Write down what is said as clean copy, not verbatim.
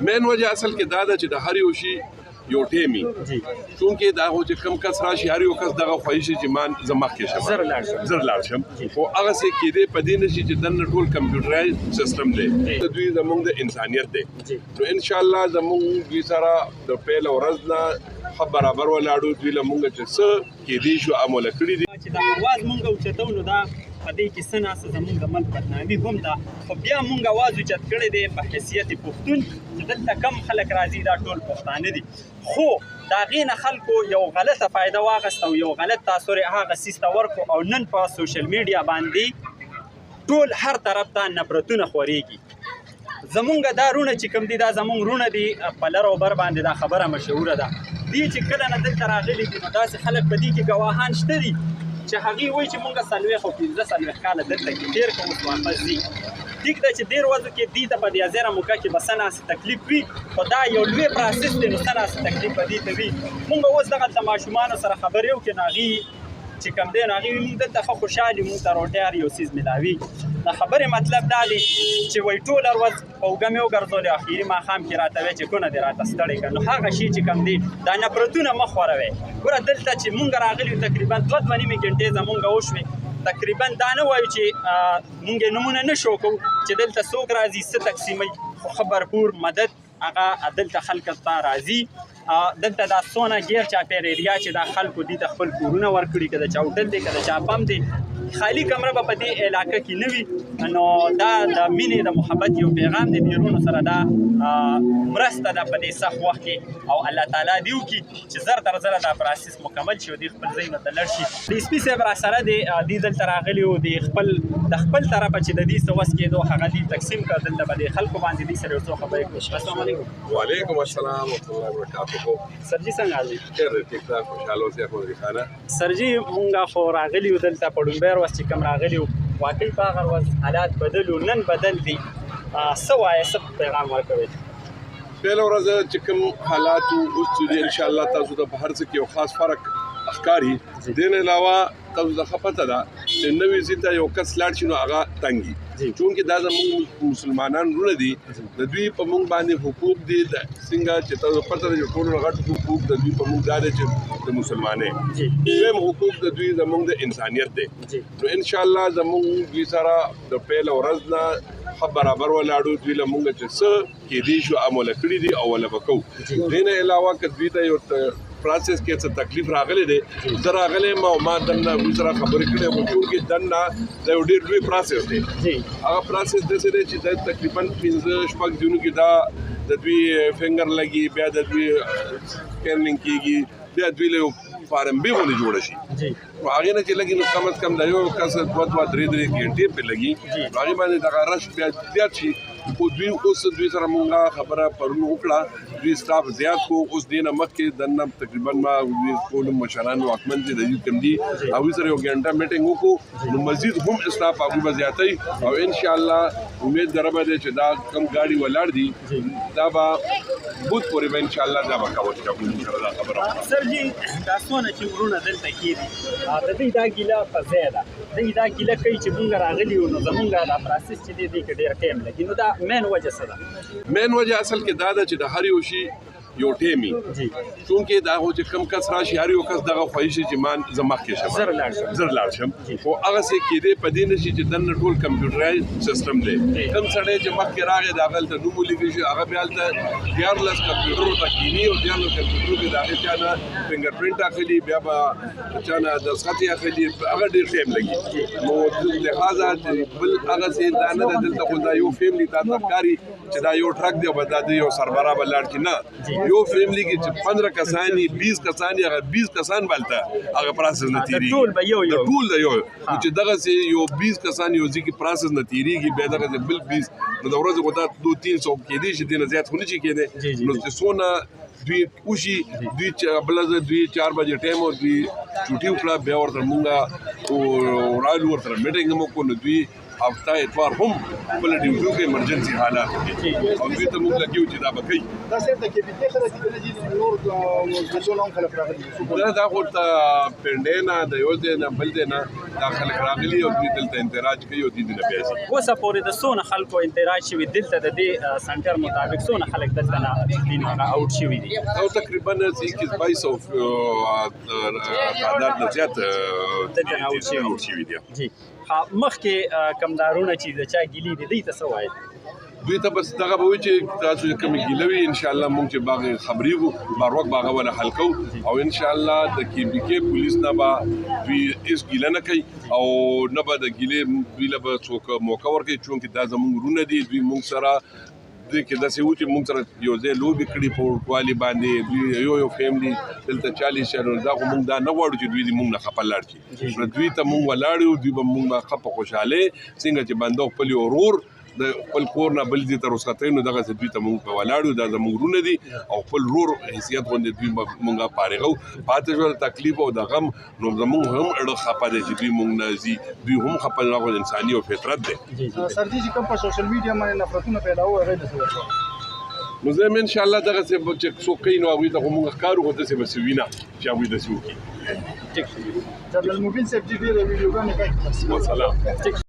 مین وجه اصل کې دا ده چې د هر یو شي یو ټیمي چونکې دا هو چې کم کس راشي هر یو کس دغه خواهش چې مان زه مخکې شم زر لاړ شم خو هغسې کېدی په دې نه شي چې دننه ټول کمپیوټرایز سیسټم دی د دوی زموږ د انسانیت دی نو انشاءالله زموږ دوی سره د پیل ورځ نه ښه برابر ولاړو دوی له موږ چې څه کېدی شو عمله کړي دي چې دا اواز مونږ اوچتو نو دا په دې کې څه ناسه زموږ د ملک بدنامي هم ده خو بیا مونږ اواز اوچت کړی دی په حیثیت پښتون چې دلته کم خلک راځي دا ټول پښتانه دي خو د هغې نه خلکو یو غلطه فایده واخیسته او یو غلط تاثر یې هغه څیز ته ورکړو او نن په سوشل میډیا باندې ټول هر طرف ته نفرتونه خورېږي زمونږ دا رونه چې کوم دي دا زمونږ رونه دي په لر او بر باندې دا خبره مشهوره ده دي چې کله نه دلته راغلي دي نو داسې خلک په دې کې ګواهان شته دي چې هغې وایي چې مونږ 40 او 15 کاله دلته کې تېر کوو اوس واپس ځي ټیک ده چې ډېر ورځو کې دې ته په دې زیره موقع کې به څه ناسې تکلیف وي خو دا یو لوی پروسس دی نو څه ناسې تکلیف به دې ته وي مونږ اوس دغلته ماشومانو سره خبرې وکړې نو هغې چې کوم دی نو هغې مونږ دلته ښه خوشحال یو مونږ ته روټۍ هر یو څیز میلاوي د خبرې مطلب دا دی چې وایي ټوله ورځ په اوږه مې وګرځولې اخري ماښام کې راته وایي چې کونه دې راته ستړی کړه نو هغه شي چې کوم دی دا نفرتونه مه خوروئ ګوره دلته چې مونږ راغلي یو تقریبا 2 نیمې غنټې زمونږ وشوې تقریبا دا نه وایو چې مونږ نمونه نه شو کوو چې دلته څوک راځي څه تقسیموي خو ښه برپور مدد هغه دلته خلکو ته راځي دلته دا څونه ګیر چاپېر ایریا چې دا خلکو دي د خپل کورونه ورکړي که د چا هوټل دی که د چا پمپ دی خالی کمره به په دې علاقه کې نه وي نو دا د مینې د محبت یو پیغام دی د ورونو سره دا مرسته ده په دې سخت وخت کې او الله تعالی دې وکړي چې زر تر زره دا پروسس مکمل شي او دوی خپل ځایونو ته لاړ شي ډي اس پي صاحب راسره دی دوی دلته راغلي وو د خپل طرفه چې د دې څه وس کېدو هغه دوی تقسیم کړه دلته به د خلکو باندې دوی سره یو څو خبرې کړو السلام علیکم وعلیکم السلام ورحمۃ اللہ وبرکاتہ سر جي څنګه حال دی ډېر ټیک ټاک خوشحاله اوسئ احمد خانه سر جي مونږ خو راغلي یو دلته په ډومبۍ ورځ چې کوم راغلي وو واقعي په هغه ورځ حالات بدلو نن بدل دي څه وایې څه پیغام ورکوئ پیل ورځ چې کوم حالات اوس چې انشاءالله تاسو ته په هر څه کې یو خاص فرق ښکاري دې نه علاوه تاسو ته ښه پته ده چې نوي ځای ته یو کس لاړ شي نو هغه تنګي چونکې دا زموږ مسلمانان رونه دي د دوی په موږ باندې حقوق دي څنګه چې تاسو پته ده چې ټولو غټ حقوق د دوی په موږ دا دی چې د مسلمانۍ دویم حقوق د دوی زموږ د انسانیت دی نو انشاءالله زموږ دوی سره د پیل ورځ نه ښه برابر ولاړو دوی له موږ چې څه کېدی شو عمله کړي دي او وله به کوو دې نه علاوه که دوی ته یو پروسس کې څه تکلیف راغلی دی زه راغلی یم او ما دننه دوی سره خبرې کړې خو چونکې دننه دا یو ډېر لوی پروسس دی هغه پروسس داسې دی چې دا تقریبا 15-16 دنو کې دا د دوی فنګر لګي بیا د دوی سکیننګ کېږي بیا دوی له یو فارم بي غوندې جوړه شي نو هغې نه چې لګي نو کم از کم د یو کس 2-3 غنټې پرې لګي نو هغې باندې دغه رش بیا زیات شي خو دوی اوس دوی سره مونږه خبره پرون وکړه دوی سټاف زیات کو اوس دې نه مخکې دننه تقریبا ما دوی ټول مشران واکمن چې د دوی کوم دي هغوی سره یو ګنټه میټینګ وکړو نو مزید هم سټاف هغوی به زیاتوي او انشاءالله امید د ربه دی چې دا کم ګاډي ولاړ دي دا به بوت پورې به انشاءالله دا به کور شي سره دا خبره سر جي دا څونه چې ورونه دلته کېدي د دوی دا ګیله په ځای ده دوی دا ګیله کوي چې مونږ راغلي وو نو زمونږ دا پروسس چې دی دې کې ډېر ټایم لګي نو دا مین وجه څه ده مین وجه اصل کې دا ده چې د هر یو شي یو ټیمي چونکې دا هو چې کم کس راشي هر یو کس دغه خواهش چې مان زه مخکې شم زر لاړ شم خو هغسې کېدی په دې نه شي چې دننه ټول کمپیوټرایز سیسټم دی کوم سړی چې مخکې راغی د هغه هلته نوم ولیکل شي هغه بیا هلته 14 کمپیوټرو ته کیني او 14 کمپیوټرو کې د هغې چا نه فنګر پرنټ اخلي بیا به چا نه دستخط یې اخلي هغه ډېر ټایم لګي نو لحاظه بل هغسې دا نه ده دلته خو دا یو فیملي تا ته ښکاري چې دا یو ټرک دی او به دا د یو سربراہ به لاړ کړي نه یو فیملی کې چې 15 کسان 20 کسان هغه 20 کسان بلته هغه پروسس نه تیریږي ټول به یو ټول د یو چې دغه سي یو 20 کسان یو ځکه پروسس نه تیریږي به دغه بل 20 نو د ورځې غوډه 200-300 کې دي چې دینه زیات خونی چې کېده نو چې سونه دوی وشي دوی بلځ دوی 4 بجې ټایم او دوی چوټي وکړه بیا ورته مونږه او رالو ورته میټینګ مو کو نو دوی هفته اتوار هم خپل ډیوټو کې ایمرجنسي حالات دي او دوی ته موږ لګیو چې دا به کوي دا صرف د کېبیټي خلک دي نه دي نور مزدوران هم خلک راغلي دا خو ته پنډې نه د یو ځای نه بل ځای نه دا خلک راغلي او دوی دلته انتراج کوي او دوی نه پیسې اوسه پورې د څونه خلکو انتراج شوي دلته د دې سنټر مطابق څونه خلک دلته نه دي نو هغه اوټ شوي دي او تقریبا 2200 تعداد نه زیات دلته نه اوټ شوي دي جی مخکې کمدارونه چې د چا ګیلي دي دوی ته څه وایي دوی ته بس دغه به وایي چې تاسو چې کومې ګیله وي انشاءالله موږ چې باغ خبرېږو باروک باغه ونه حل کوو او انشاءالله د KBK پولیس نه به دوی هېڅ ګیله نه کوي او نه به د ګیلې دوی له به څوک موقع ورکوي چونکې دا زموږ وروڼه دي دوی موږ سره دوی کې داسې و چې موږ سره یو ځای لوبې کړي په وړوکوالي باندې دوی یو فیملي دلته 40 شهرونه دا خو موږ دا نه غواړو چې دوی دې موږ نه خفه لاړ شي نو دوی ته موږ ولاړ یو دوی به موږ به ښه په خوشحالۍ څنګه چې بنده خپل ورور د خپل کور نه بل ځای ته رخصتوي نو دغسې دوی ته موږ په ولاړ یو دا زموږ وروڼه دي او خپل ورور حیثیت غوندې دوی موږ فارغو پاتې شول تکلیف او د غم نو زموږ هم اړه خفه دی چې دوی موږ نه ځي دوی هم خفه هغه انساني او فطرت دی سر دي چې کوم په سوشل میډیا باندې نفرتونه پیدا وو هغه د څه نو زه هم انشاءالله دغسې چې څوک کوي نو هغوی ته خو موږ ښکارو خو داسې به څه وي نه چې هغوی داسې وکړي جنرال موبین صاحب دې ډېرې ویډیوګانې کوي وسلام